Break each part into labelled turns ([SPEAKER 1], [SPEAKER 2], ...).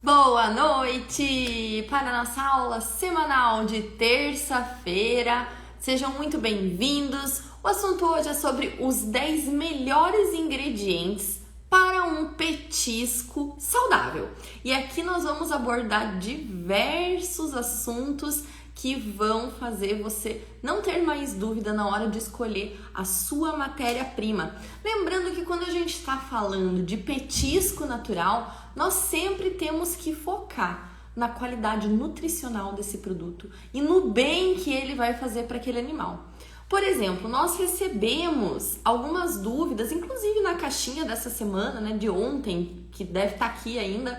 [SPEAKER 1] Boa noite para a nossa aula semanal de terça-feira. Sejam muito bem-vindos. O assunto hoje é sobre os 10 melhores ingredientes para um petisco saudável. E aqui nós vamos abordar diversos assuntos que vão fazer você não ter mais dúvida na hora de escolher a sua matéria-prima. Lembrando que quando a gente está falando de petisco natural, nós sempre temos que focar na qualidade nutricional desse produto e no bem que ele vai fazer para aquele animal. Por exemplo, nós recebemos algumas dúvidas, inclusive na caixinha dessa semana, né, de ontem, que deve estar aqui ainda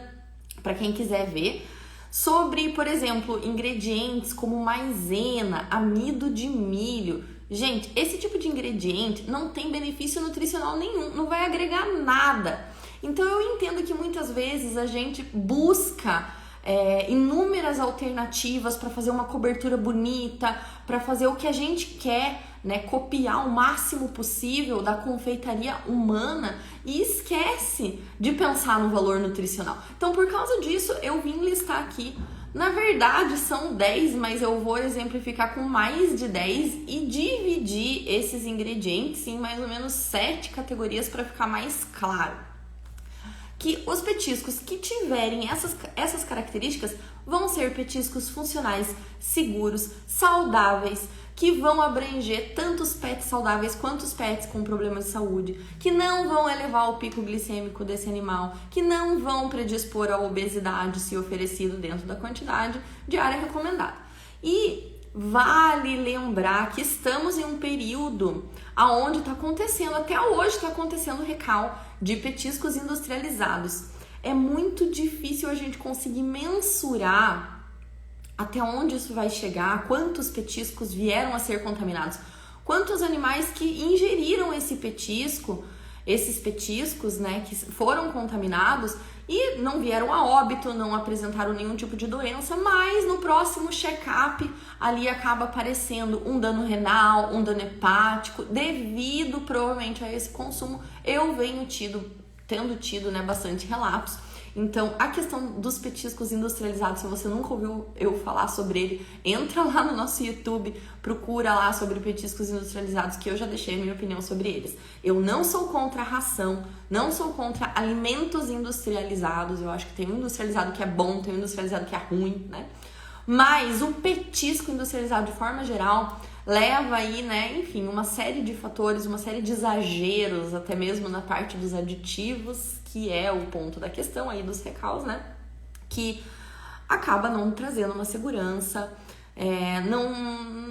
[SPEAKER 1] para quem quiser ver, sobre, por exemplo, ingredientes como maisena, amido de milho. Gente, esse tipo de ingrediente não tem benefício nutricional nenhum, não vai agregar nada. Então eu entendo que muitas vezes a gente busca inúmeras alternativas para fazer uma cobertura bonita, para fazer o que a gente quer, né, copiar o máximo possível da confeitaria humana e esquece de pensar no valor nutricional. Então, por causa disso, eu vim listar aqui. Na verdade, são 10, mas eu vou exemplificar com mais de 10 e dividir esses ingredientes em mais ou menos 7 categorias para ficar mais claro. Que os petiscos que tiverem essas características vão ser petiscos funcionais, seguros, saudáveis, que vão abranger tanto os pets saudáveis quanto os pets com problemas de saúde, que não vão elevar o pico glicêmico desse animal, que não vão predispor à obesidade se oferecido dentro da quantidade diária recomendada. E vale lembrar que estamos em um período onde está acontecendo, até hoje está acontecendo o recal de petiscos industrializados. É muito difícil a gente conseguir mensurar até onde isso vai chegar, quantos petiscos vieram a ser contaminados, quantos animais que ingeriram esses petiscos, né, que foram contaminados e não vieram a óbito, não apresentaram nenhum tipo de doença, mas no próximo check-up ali acaba aparecendo um dano renal, um dano hepático, devido provavelmente a esse consumo. Eu venho tendo tido, né, bastante relatos. Então, a questão dos petiscos industrializados, se você nunca ouviu eu falar sobre ele, entra lá no nosso YouTube, procura lá sobre petiscos industrializados, que eu já deixei a minha opinião sobre eles. Eu não sou contra a ração, não sou contra alimentos industrializados, eu acho que tem um industrializado que é bom, tem um industrializado que é ruim, né? Mas o petisco industrializado, de forma geral, leva aí, né, enfim, uma série de fatores, uma série de exageros, até mesmo na parte dos aditivos, que é o ponto da questão aí dos recalls, né, que acaba não trazendo uma segurança,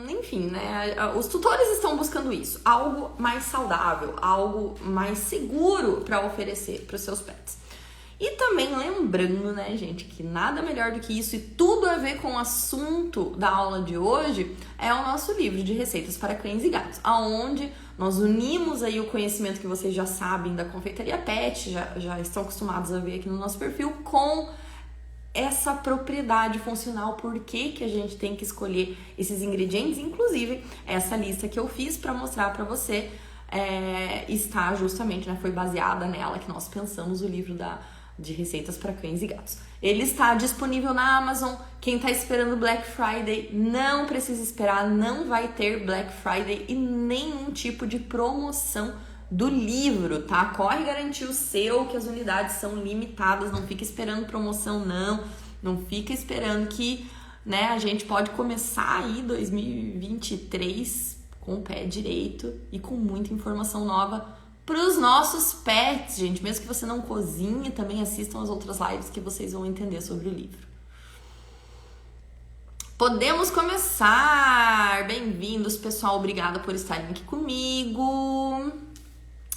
[SPEAKER 1] enfim, né, os tutores estão buscando isso, algo mais saudável, algo mais seguro para oferecer para os seus pets. E também lembrando, né, gente, que nada melhor do que isso e tudo a ver com o assunto da aula de hoje é o nosso livro de receitas para cães e gatos, aonde nós unimos aí o conhecimento que vocês já sabem da confeitaria pet, já estão acostumados a ver aqui no nosso perfil, com essa propriedade funcional, por que a gente tem que escolher esses ingredientes, inclusive essa lista que eu fiz para mostrar para você está justamente, né, foi baseada nela que nós pensamos o livro de receitas para cães e gatos. Ele está disponível na Amazon. Quem está esperando Black Friday não precisa esperar, não vai ter Black Friday e nenhum tipo de promoção do livro, tá? Corre garantir o seu, que as unidades são limitadas, não fica esperando promoção não fica esperando que, né, a gente pode começar aí 2023 com o pé direito e com muita informação nova para os nossos pets, gente. Mesmo que você não cozinhe, também assistam as outras lives que vocês vão entender sobre o livro. Podemos começar! Bem-vindos, pessoal. Obrigada por estarem aqui comigo.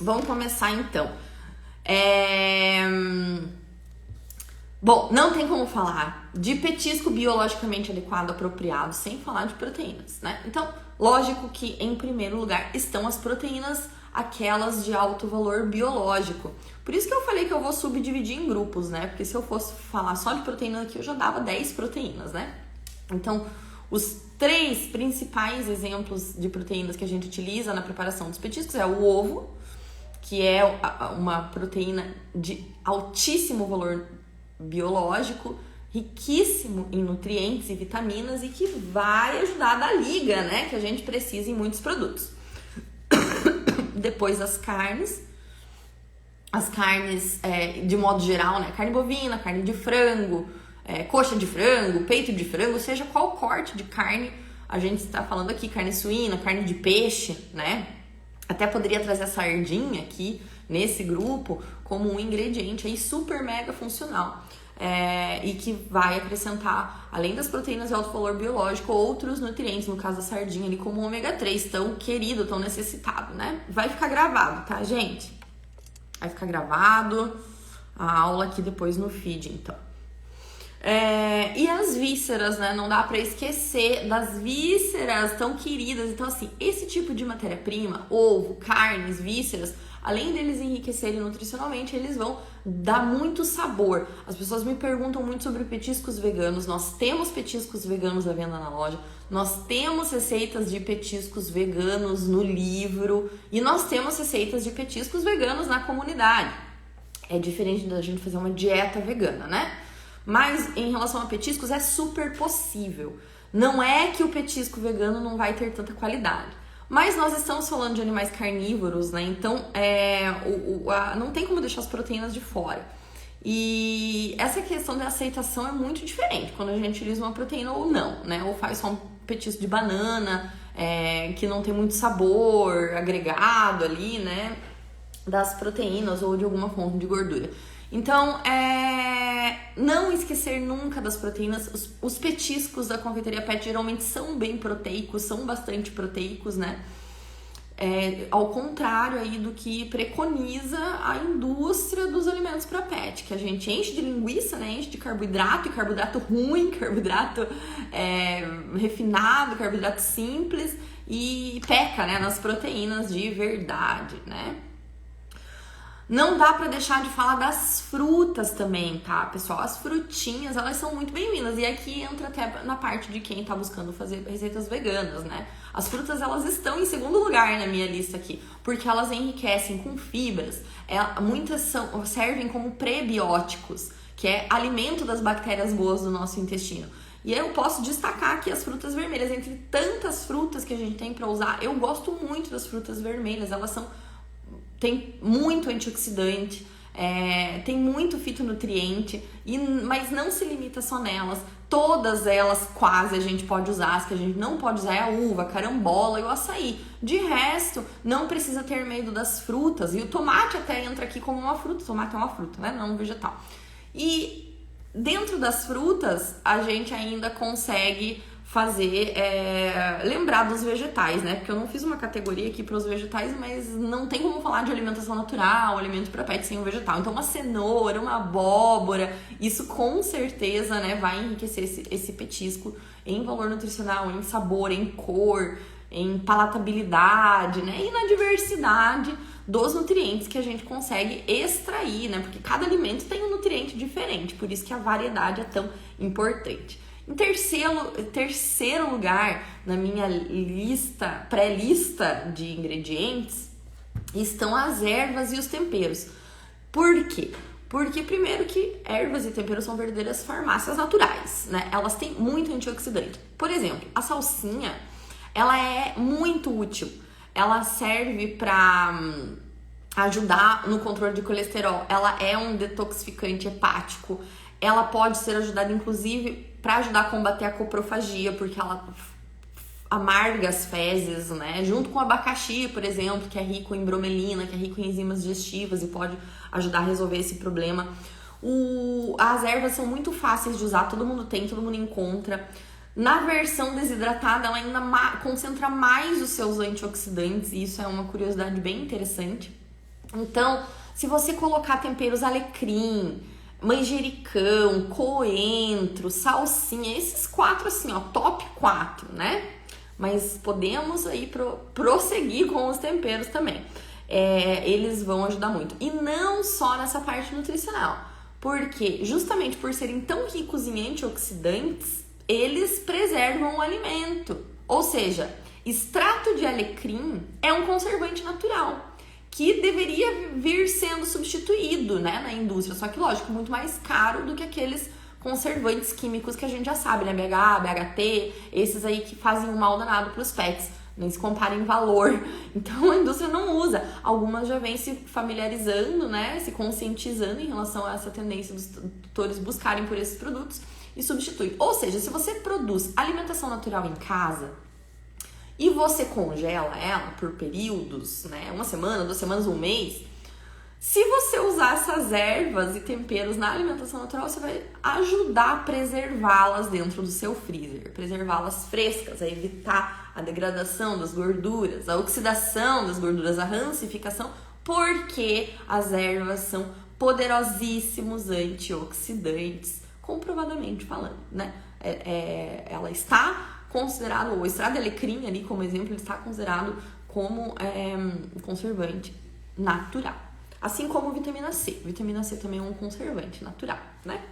[SPEAKER 1] Vamos começar, então. Bom, não tem como falar de petisco biologicamente adequado, apropriado, sem falar de proteínas, né? Então, lógico que, em primeiro lugar, estão as proteínas, aquelas de alto valor biológico. Por isso que eu falei que eu vou subdividir em grupos, né? Porque se eu fosse falar só de proteína aqui, eu já dava 10 proteínas, né? Então, os 3 principais exemplos de proteínas que a gente utiliza na preparação dos petiscos é o ovo, que é uma proteína de altíssimo valor biológico, riquíssimo em nutrientes e vitaminas e que vai ajudar a dar liga, né, que a gente precisa em muitos produtos. Depois as carnes de modo geral, né, carne bovina, carne de frango, coxa de frango, peito de frango, seja qual corte de carne a gente está falando aqui, carne suína, carne de peixe, né, até poderia trazer a sardinha aqui nesse grupo como um ingrediente aí super mega funcional. E que vai acrescentar, além das proteínas de alto valor biológico, outros nutrientes, no caso da sardinha ali, como o ômega 3, tão querido, tão necessitado, né? Vai ficar gravado, tá, gente? Vai ficar gravado a aula aqui depois no feed, então. E as vísceras, né? Não dá pra esquecer das vísceras tão queridas. Então, assim, esse tipo de matéria-prima, ovo, carnes, vísceras, além deles enriquecerem nutricionalmente, eles vão dar muito sabor. As pessoas me perguntam muito sobre petiscos veganos. Nós temos petiscos veganos à venda na loja. Nós temos receitas de petiscos veganos no livro. E nós temos receitas de petiscos veganos na comunidade. É diferente da gente fazer uma dieta vegana, né? Mas em relação a petiscos, é super possível. Não é que o petisco vegano não vai ter tanta qualidade. Mas nós estamos falando de animais carnívoros, né? Então, não tem como deixar as proteínas de fora. E essa questão da aceitação é muito diferente quando a gente utiliza uma proteína ou não, né? Ou faz só um petisco de banana, que não tem muito sabor agregado ali, né? Das proteínas ou de alguma fonte de gordura. Então, não esquecer nunca das proteínas. Os petiscos da confeitaria pet geralmente são bem proteicos, são bastante proteicos, né? Ao contrário aí do que preconiza a indústria dos alimentos para pet, que a gente enche de linguiça, né? Enche de carboidrato, e carboidrato ruim, carboidrato refinado, carboidrato simples, e peca, né, nas proteínas de verdade, né? Não dá pra deixar de falar das frutas também, tá, pessoal? As frutinhas, elas são muito bem-vindas. E aqui entra até na parte de quem tá buscando fazer receitas veganas, né? As frutas, elas estão em segundo lugar na minha lista aqui, porque elas enriquecem com fibras. Muitas servem como prebióticos, que é alimento das bactérias boas do nosso intestino. E eu posso destacar aqui as frutas vermelhas. Entre tantas frutas que a gente tem pra usar, eu gosto muito das frutas vermelhas. Elas tem muito antioxidante, tem muito fitonutriente, mas não se limita só nelas. Todas elas quase a gente pode usar. As que a gente não pode usar é a uva, a carambola e o açaí. De resto, não precisa ter medo das frutas. E o tomate até entra aqui como uma fruta. O tomate é uma fruta, né? Não um vegetal. E dentro das frutas, a gente ainda consegue fazer, lembrar dos vegetais, né? Porque eu não fiz uma categoria aqui para os vegetais, mas não tem como falar de alimentação natural, alimento para pet sem um vegetal. Então, uma cenoura, uma abóbora, isso com certeza, né, vai enriquecer esse petisco em valor nutricional, em sabor, em cor, em palatabilidade, né? E na diversidade dos nutrientes que a gente consegue extrair, né? Porque cada alimento tem um nutriente diferente, por isso que a variedade é tão importante. Em terceiro lugar, na minha pré-lista de ingredientes, estão as ervas e os temperos. Por quê? Porque, primeiro, que ervas e temperos são verdadeiras farmácias naturais, né? Elas têm muito antioxidante. Por exemplo, a salsinha, ela é muito útil. Ela serve para ajudar no controle de colesterol. Ela é um detoxificante hepático. Ela pode ser ajudada, inclusive, para ajudar a combater a coprofagia, porque ela amarga as fezes, né? Junto com o abacaxi, por exemplo, que é rico em bromelina, que é rico em enzimas digestivas e pode ajudar a resolver esse problema. As ervas são muito fáceis de usar, todo mundo tem, todo mundo encontra. Na versão desidratada, ela ainda concentra mais os seus antioxidantes, e isso é uma curiosidade bem interessante. Então, se você colocar temperos alecrim, manjericão, coentro, salsinha, esses 4 assim, ó, top 4, né? Mas podemos aí prosseguir com os temperos também. Eles vão ajudar muito. E não só nessa parte nutricional, porque justamente por serem tão ricos em antioxidantes, eles preservam o alimento. Ou seja, extrato de alecrim é um conservante natural. que deveria vir sendo substituído, né, na indústria. Só que, lógico, muito mais caro do que aqueles conservantes químicos que a gente já sabe, né, BH, BHT, esses aí que fazem um mal danado para os pets. Nem se compara em valor. Então a indústria não usa. Algumas já vêm se familiarizando, né, se conscientizando em relação a essa tendência dos tutores buscarem por esses produtos e substituem. Ou seja, se você produz alimentação natural em casa e você congela ela por períodos, né, 1 semana, 2 semanas, 1 mês, se você usar essas ervas e temperos na alimentação natural, você vai ajudar a preservá-las dentro do seu freezer, preservá-las frescas, a evitar a degradação das gorduras, a oxidação das gorduras, a rancificação, porque as ervas são poderosíssimos antioxidantes, comprovadamente falando, né? Ela está considerado, o extrato de alecrim ali como exemplo, ele está considerado como um conservante natural. Assim como vitamina C. Vitamina C também é um conservante natural, né?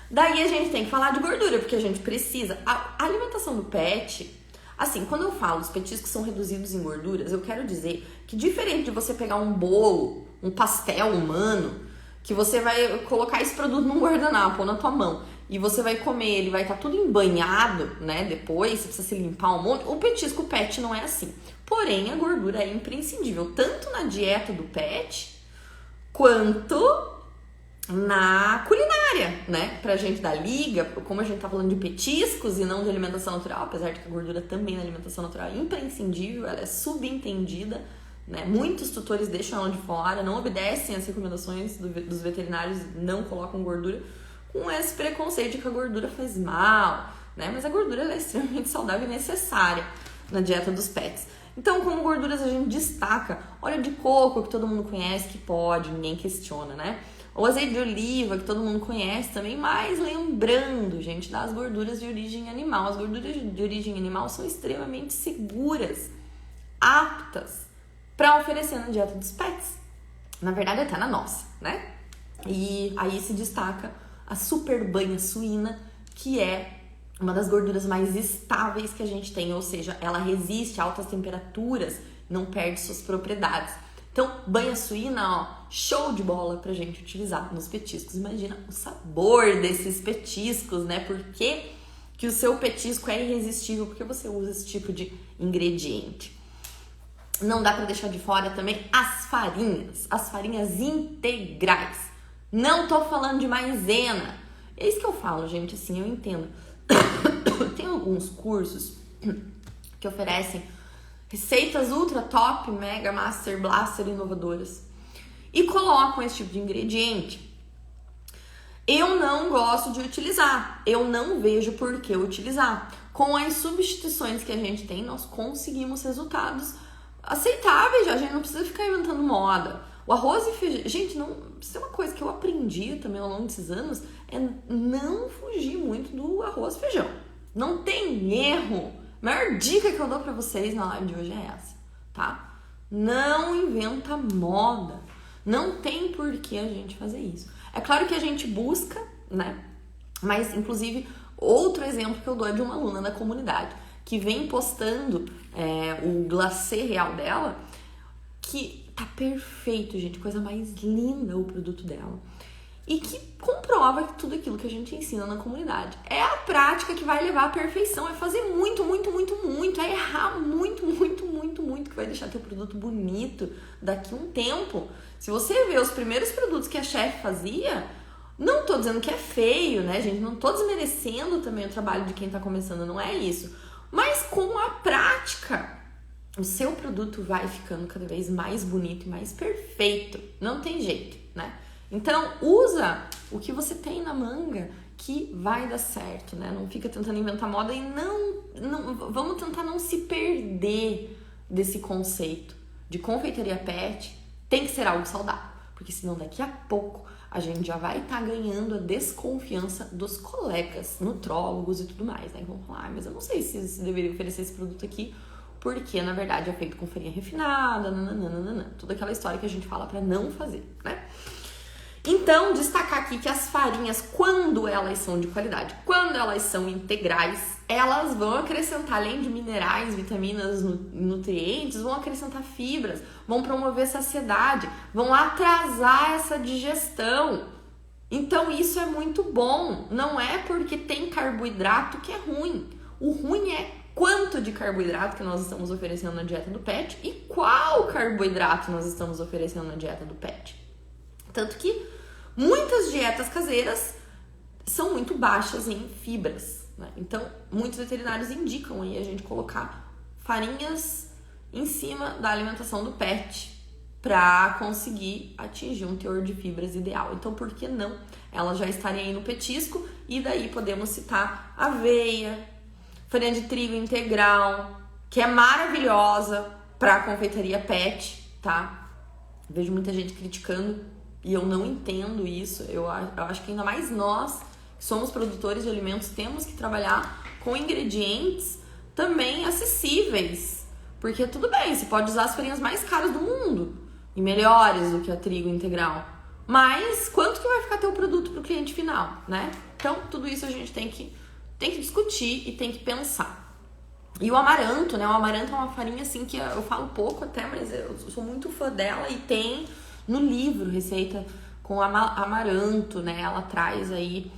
[SPEAKER 1] Daí a gente tem que falar de gordura, porque a gente precisa. A alimentação do pet, assim, quando eu falo os petiscos são reduzidos em gorduras, eu quero dizer que diferente de você pegar um bolo, um pastel humano, que você vai colocar esse produto num guardanapo ou na tua mão, e você vai comer, ele vai estar tudo embanhado, né? Depois, você precisa se limpar um monte. O petisco pet não é assim. Porém, a gordura é imprescindível, tanto na dieta do pet, quanto na culinária, né? Pra gente da liga, como a gente tá falando de petiscos e não de alimentação natural, apesar de que a gordura também na alimentação natural é imprescindível, ela é subentendida, né? Muitos tutores deixam ela de fora, não obedecem às recomendações dos veterinários, não colocam gordura, com esse preconceito de que a gordura faz mal, né? Mas a gordura ela é extremamente saudável e necessária na dieta dos pets. Então, como gorduras a gente destaca óleo de coco, que todo mundo conhece, que pode, ninguém questiona, né? O azeite de oliva, que todo mundo conhece também, mas lembrando, gente, das gorduras de origem animal. As gorduras de origem animal são extremamente seguras, aptas para oferecer na dieta dos pets. Na verdade, até na nossa, né? E aí se destaca a super banha suína, que é uma das gorduras mais estáveis que a gente tem, ou seja, ela resiste a altas temperaturas, não perde suas propriedades. Então, banha suína, ó, show de bola pra gente utilizar nos petiscos. Imagina o sabor desses petiscos, né? Por que o seu petisco é irresistível? Porque você usa esse tipo de ingrediente. Não dá pra deixar de fora também as farinhas integrais. Não tô falando de maisena. É isso que eu falo, gente, assim, eu entendo. Tem alguns cursos que oferecem receitas ultra top, mega, master, blaster, inovadoras e colocam esse tipo de ingrediente. Eu não gosto de utilizar, eu não vejo por que utilizar. Com as substituições que a gente tem, nós conseguimos resultados aceitáveis, já. A gente não precisa ficar inventando moda. O arroz e feijão, gente, não, isso é uma coisa que eu aprendi também ao longo desses anos, é não fugir muito do arroz e feijão. Não tem erro. A maior dica que eu dou pra vocês na live de hoje é essa, tá? Não inventa moda. Não tem por que a gente fazer isso. É claro que a gente busca, né? Mas, inclusive, outro exemplo que eu dou é de uma aluna da comunidade que vem postando o glacê real dela, que tá perfeito, gente, coisa mais linda o produto dela. E que comprova que tudo aquilo que a gente ensina na comunidade é a prática que vai levar à perfeição, é fazer muito, muito, muito, muito, é errar muito, muito, muito, muito, que vai deixar teu produto bonito daqui a um tempo. Se você vê os primeiros produtos que a chefe fazia, não tô dizendo que é feio, né, gente? Não tô desmerecendo também o trabalho de quem tá começando, não é isso. Mas com a prática, o seu produto vai ficando cada vez mais bonito e mais perfeito. Não tem jeito, né? Então, usa o que você tem na manga que vai dar certo, né? Não fica tentando inventar moda e vamos tentar não se perder desse conceito de confeitaria pet tem que ser algo saudável, porque senão daqui a pouco a gente já vai estar ganhando a desconfiança dos colegas, nutrólogos e tudo mais, né? Vão falar, mas eu não sei se deveria oferecer esse produto aqui, porque na verdade é feito com farinha refinada, nananana, toda aquela história que a gente fala pra não fazer, né? Então, Então, destacar aqui que as farinhas, quando elas são de qualidade, quando elas são integrais, elas vão acrescentar, além de minerais, vitaminas, nutrientes, vão acrescentar fibras, vão promover saciedade, vão atrasar essa digestão. Então, isso é muito bom. Não é porque tem carboidrato que é ruim. O ruim é quanto de carboidrato que nós estamos oferecendo na dieta do pet e qual carboidrato nós estamos oferecendo na dieta do pet. Tanto que muitas dietas caseiras são muito baixas em fibras, né? Então, muitos veterinários indicam aí a gente colocar farinhas em cima da alimentação do pet para conseguir atingir um teor de fibras ideal. Então, por que não elas já estarem aí no petisco? E daí podemos citar aveia, farinha de trigo integral, que é maravilhosa para confeitaria pet, tá? Vejo muita gente criticando e eu não entendo isso. Eu acho que ainda mais nós, que somos produtores de alimentos, temos que trabalhar com ingredientes também acessíveis. Porque tudo bem, você pode usar as farinhas mais caras do mundo e melhores do que a trigo integral. Mas quanto que vai ficar teu produto para o cliente final, né? Então, tudo isso a gente tem que discutir e tem que pensar. E o amaranto, né? O amaranto é uma farinha assim que eu falo pouco até, mas eu sou muito fã dela e tem no livro receita com amaranto, né? Ela traz aí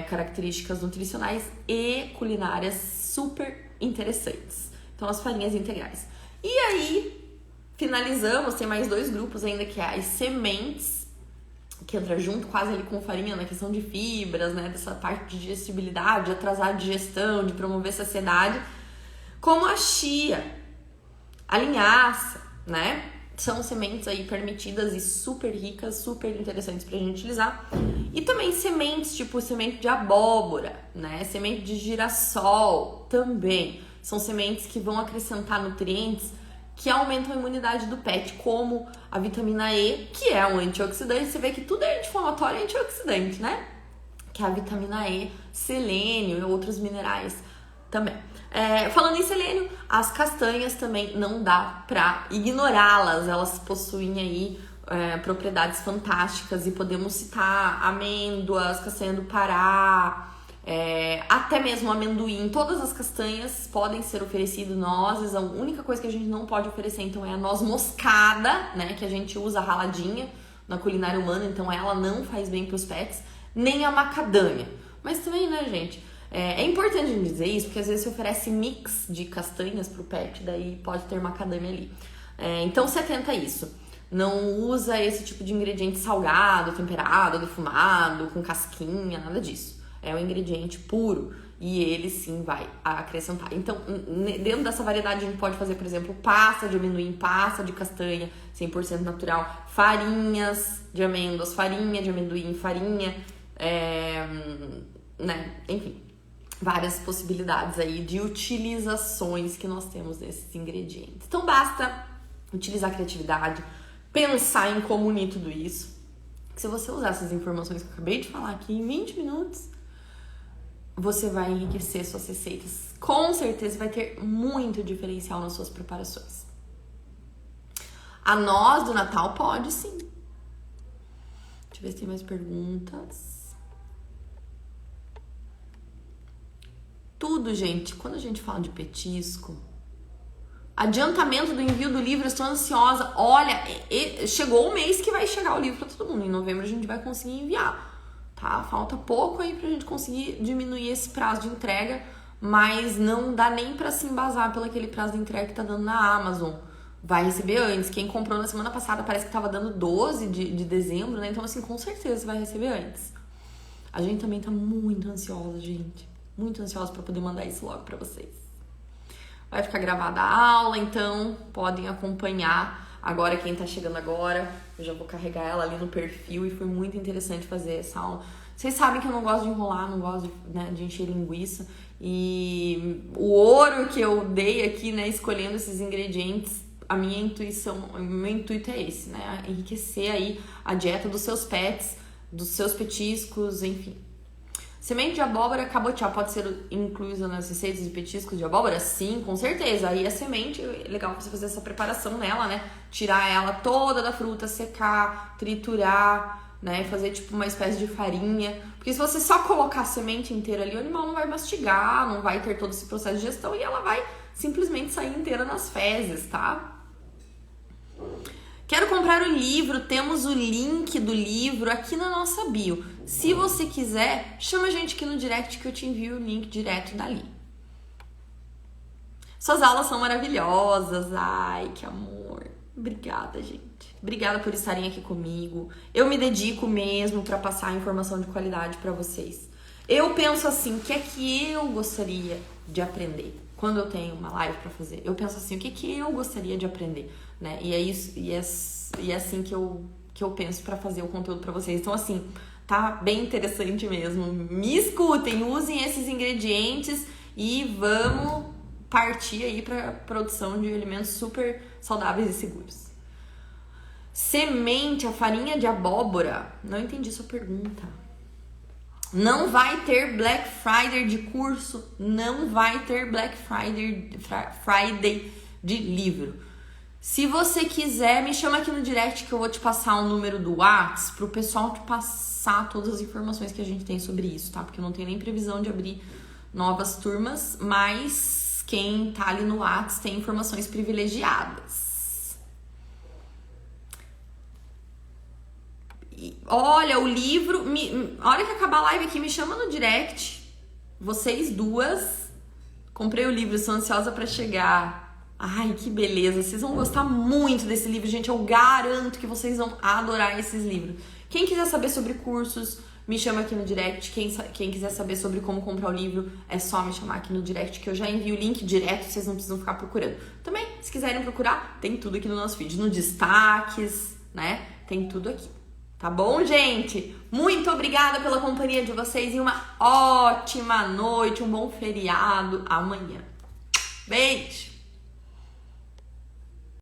[SPEAKER 1] características nutricionais e culinárias super interessantes. Então, as farinhas integrais. E aí, finalizamos, tem mais 2 grupos ainda, que é as sementes, que entra junto quase ali com farinha na questão de fibras, né, dessa parte de digestibilidade, de atrasar a digestão, de promover saciedade, como a chia, a linhaça, né, são sementes aí permitidas e super ricas, super interessantes pra gente utilizar. E também sementes, tipo semente de abóbora, né, semente de girassol também, são sementes que vão acrescentar nutrientes que aumentam a imunidade do pet, como a vitamina E, que é um antioxidante. Você vê que tudo é anti-inflamatório e antioxidante, né? Que é a vitamina E, selênio e outros minerais também. Falando em selênio, as castanhas também não dá pra ignorá-las. Elas possuem aí propriedades fantásticas e podemos citar amêndoas, castanha do Pará, até mesmo amendoim. Todas as castanhas podem ser oferecidas, nozes. A única coisa que a gente não pode oferecer então é a noz moscada, né, que a gente usa raladinha na culinária humana, então ela não faz bem para os pets, nem a macadâmia. Mas também, né, gente, é importante a gente dizer isso, porque às vezes se oferece mix de castanhas pro pet, daí pode ter macadâmia ali. Então se atenta a isso. Não usa esse tipo de ingrediente salgado, temperado, defumado, com casquinha, nada disso. É um ingrediente puro e ele sim vai acrescentar. Então, dentro dessa variedade, a gente pode fazer, por exemplo, pasta de amendoim, pasta de castanha, 100% natural, farinhas de amêndoas, farinha de amendoim, farinha, né? Enfim, várias possibilidades aí de utilizações que nós temos desses ingredientes. Então, basta utilizar a criatividade, pensar em como unir tudo isso. Se você usar essas informações que eu acabei de falar aqui em 20 minutos, você vai enriquecer suas receitas. Com certeza vai ter muito diferencial nas suas preparações. A noz do Natal pode sim. Deixa eu ver se tem mais perguntas. Tudo, gente, quando a gente fala de petisco, adiantamento do envio do livro, eu estou ansiosa. Olha, chegou o mês que vai chegar o livro para todo mundo. Em novembro a gente vai conseguir enviar. Tá? Falta pouco aí pra gente conseguir diminuir esse prazo de entrega, mas não dá nem pra se embasar pelo aquele prazo de entrega que tá dando na Amazon. Vai receber antes. Quem comprou na semana passada parece que tava dando 12 de dezembro, né? Então, assim, com certeza vai receber antes. A gente também tá muito ansiosa, gente. Muito ansiosa pra poder mandar isso logo pra vocês. Vai ficar gravada a aula, então podem acompanhar. Agora, quem tá chegando agora, eu já vou carregar ela ali no perfil e foi muito interessante fazer essa aula. Vocês sabem que eu não gosto de enrolar, não gosto de encher linguiça. E o ouro que eu dei aqui, né, escolhendo esses ingredientes, o meu intuito é esse, né? Enriquecer aí a dieta dos seus pets, dos seus petiscos, enfim. Semente de abóbora cabotiá pode ser incluída nas receitas de petiscos de abóbora? Sim, com certeza. Aí a semente, é legal você fazer essa preparação nela, né? Tirar ela toda da fruta, secar, triturar, né? Fazer tipo uma espécie de farinha. Porque se você só colocar a semente inteira ali, o animal não vai mastigar, não vai ter todo esse processo de digestão e ela vai simplesmente sair inteira nas fezes, tá? Quero comprar o livro, temos o link do livro aqui na nossa bio. Se você quiser, chama a gente aqui no direct que eu te envio o link direto dali. Suas aulas são maravilhosas, ai, que amor. Obrigada, gente. Obrigada por estarem aqui comigo. Eu me dedico mesmo para passar informação de qualidade para vocês. Eu penso assim, o que é que eu gostaria de aprender? Quando eu tenho uma live para fazer, eu penso assim, o que é que eu gostaria de aprender, né? E é isso, e é assim que eu penso para fazer o conteúdo para vocês. Então assim, tá bem interessante mesmo. Me escutem, usem esses ingredientes e vamos partir aí para produção de alimentos super saudáveis e seguros. Semente, a farinha de abóbora. Não entendi sua pergunta. Não vai ter Black Friday de curso, não vai ter Black Friday de livro. Se você quiser, me chama aqui no direct que eu vou te passar o número do WhatsApp pro pessoal te passar todas as informações que a gente tem sobre isso, tá? Porque eu não tenho nem previsão de abrir novas turmas, mas quem tá ali no WhatsApp tem informações privilegiadas. Olha, o livro... A hora que acabar a live aqui, me chama no direct. Vocês duas. Comprei o livro, estou ansiosa pra chegar. Ai, que beleza. Vocês vão gostar muito desse livro, gente. Eu garanto que vocês vão adorar esses livros. Quem quiser saber sobre cursos, me chama aqui no direct. Quem quiser saber sobre como comprar o livro, é só me chamar aqui no direct, que eu já envio o link direto, vocês não precisam ficar procurando. Também, se quiserem procurar, tem tudo aqui no nosso vídeo. No destaques, né? Tem tudo aqui. Tá bom, gente? Muito obrigada pela companhia de vocês e uma ótima noite, um bom feriado amanhã. Beijo!